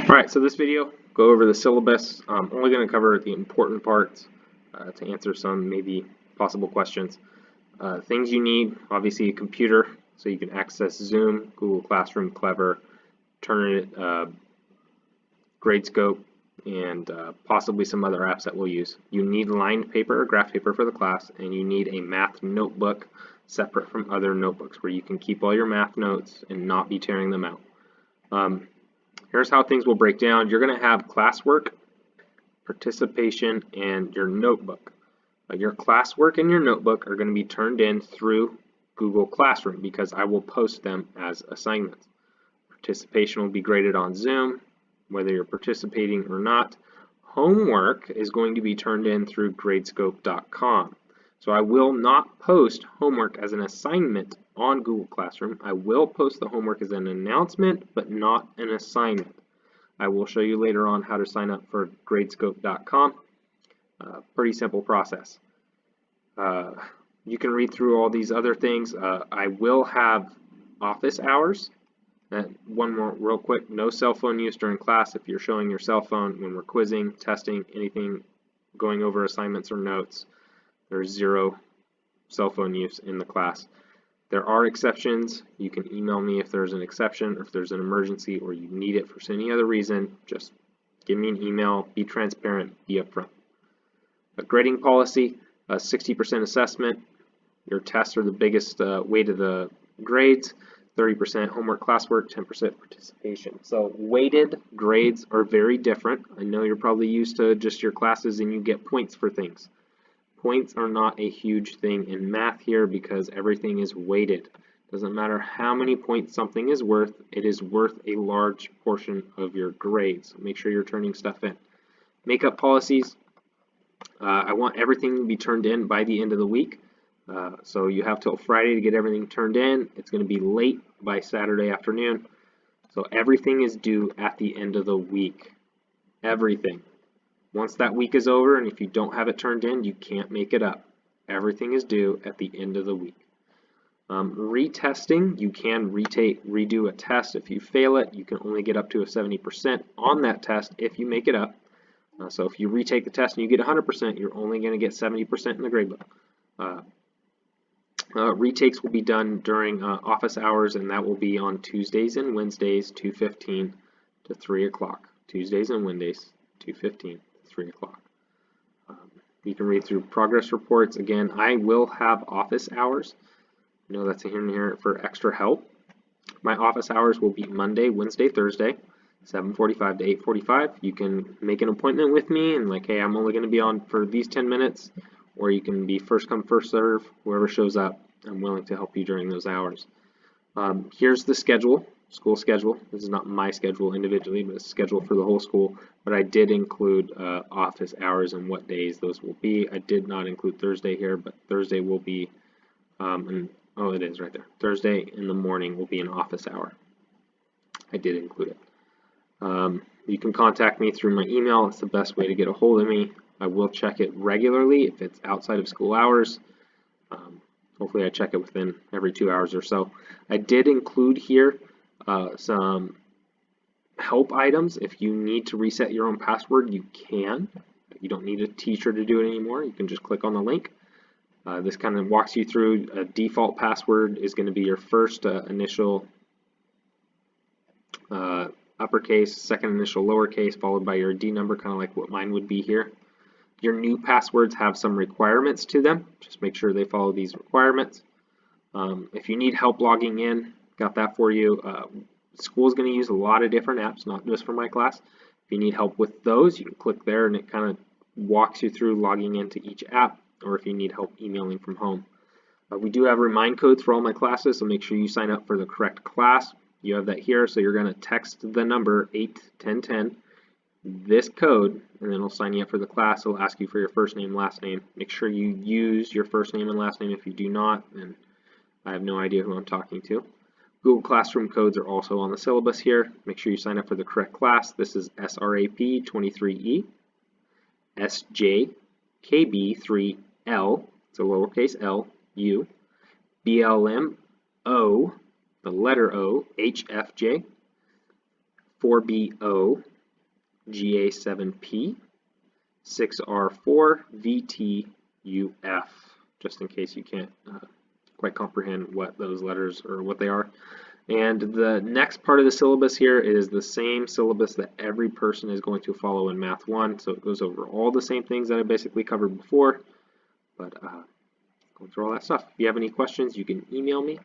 Alright, so this video, go over the syllabus. I'm only going to cover the important parts to answer some maybe possible questions. Things you need, obviously a computer, so you can access Zoom, Google Classroom, Clever, Turnitin, Gradescope, and possibly some other apps that we'll use. You need lined paper or graph paper for the class, and you need a math notebook separate from other notebooks where you can keep all your math notes and not be tearing them out. Here's how things will break down. You're going to have classwork, participation, and your notebook. Your classwork and your notebook are going to be turned in through Google Classroom because I will post them as assignments. Participation will be graded on Zoom, whether you're participating or not. Homework is going to be turned in through Gradescope.com. So I will not post homework as an assignment on Google Classroom. I will post the homework as an announcement, but not an assignment. I will show you later on how to sign up for Gradescope.com. Pretty simple process. You can read through all these other things. I will have office hours. One more real quick, no cell phone use during class. If you're showing your cell phone when we're quizzing, testing, anything, going over assignments or notes, there's zero cell phone use in the class. There are exceptions. You can email me if there's an exception or if there's an emergency or you need it for any other reason. Just give me an email, be transparent, be upfront. A grading policy, 60% assessment. Your tests are the biggest weight of the grades. 30% homework classwork, 10% participation. So weighted grades are very different. I know you're probably used to just your classes and you get points for things. Points are not a huge thing in math here because everything is weighted. Doesn't matter how many points something is worth, it is worth a large portion of your grades. So make sure you're turning stuff in. Makeup policies. I want everything to be turned in by the end of the week. So you have till Friday to get everything turned in. It's going to be late by Saturday afternoon. So everything is due at the end of the week. Everything. Once that week is over, and if you don't have it turned in, you can't make it up. Everything is due at the end of the week. Retesting, you can redo a test. If you fail it, you can only get up to a 70% on that test if you make it up. So if you retake the test and you get 100%, you're only going to get 70% in the gradebook. Retakes will be done during office hours, and that will be on Tuesdays and Wednesdays, 2:15 to 3 o'clock. Tuesdays and Wednesdays, 2:15 to 3 o'clock. You can read through progress reports. Again, I will have office hours. I know that's in here for extra help. My office hours will be Monday, Wednesday, Thursday, 7:45 to 8:45. You can make an appointment with me and like, hey, I'm only going to be on for these 10 minutes. Or you can be first come, first serve. Whoever shows up, I'm willing to help you during those hours. Here's the schedule, school schedule. This is not my schedule individually, but it's a schedule for the whole school. But I did include office hours and what days those will be. I did not include Thursday here, but Thursday will be, oh, it is right there. Thursday in the morning will be an office hour. I did include it. You can contact me through my email. It's the best way to get a hold of me. I will check it regularly if it's outside of school hours. Hopefully I check it within every 2 hours or so. I did include here some help items. If you need to reset your own password, you can. You don't need a teacher to do it anymore. You can just click on the link. This kind of walks you through. A default password is going to be your first initial uppercase, second initial lowercase, followed by your D number, kind of like what mine would be here. Your new passwords have some requirements to them. Just make sure they follow these requirements. If you need help logging in, got that for you. School is going to use a lot of different apps, not just for my class. If you need help with those, you can click there and it kind of walks you through logging into each app, or if you need help emailing from home. We do have remind codes for all my classes, so make sure you sign up for the correct class. You have that here, so you're going to text the number 81010. This code, and then it'll sign you up for the class. It'll ask you for your first name, last name. Make sure you use your first name and last name. If you do not, then I have no idea who I'm talking to. Google Classroom codes are also on the syllabus here. Make sure you sign up for the correct class. This is SRAP 23E, SJKB3L, it's a lowercase l, U, BLM O, the letter O, HFJ, 4BO, GA7P, 6R4, VTUF, just in case you can't quite comprehend what those letters or what they are. And the next part of the syllabus here is the same syllabus that every person is going to follow in Math 1, so it goes over all the same things that I basically covered before, but going through all that stuff. If you have any questions, you can email me.